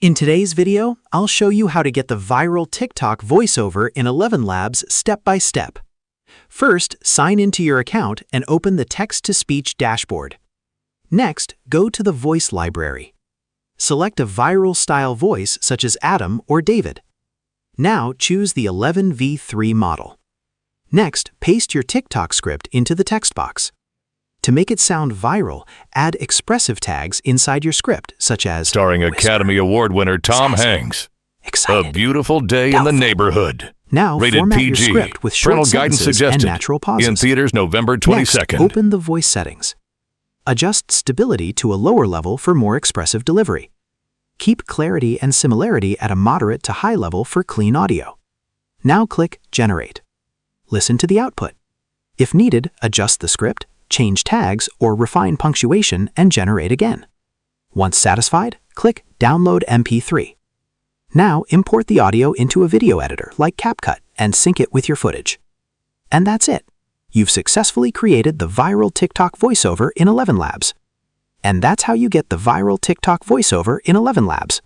In today's video, I'll show you how to get the viral TikTok voiceover in ElevenLabs step by step. First, sign into your account and open the text-to-speech dashboard. Next, go to the voice library. Select a viral style voice such as Adam or David. Now choose the 11v3 model. Next, paste your TikTok script into the text box. To make it sound viral, add expressive tags inside your script, such as starring whisper, Academy Award winner Tom sassy, Hanks. excited, A beautiful day doubtful. in the neighborhood. Now Rated format PG. your script with short Parental guidance sentences suggested. and natural pauses. In theaters November 22nd. Next, open the voice settings. Adjust stability to a lower level for more expressive delivery. Keep clarity and similarity at a moderate to high level for clean audio. Now click Generate. Listen to the output. If needed, adjust the script, change tags, or refine punctuation and generate again. Once satisfied, click Download MP3. Now import the audio into a video editor like CapCut and sync it with your footage. And that's it. You've successfully created the viral TikTok voiceover in ElevenLabs. And that's how you get the viral TikTok voiceover in ElevenLabs.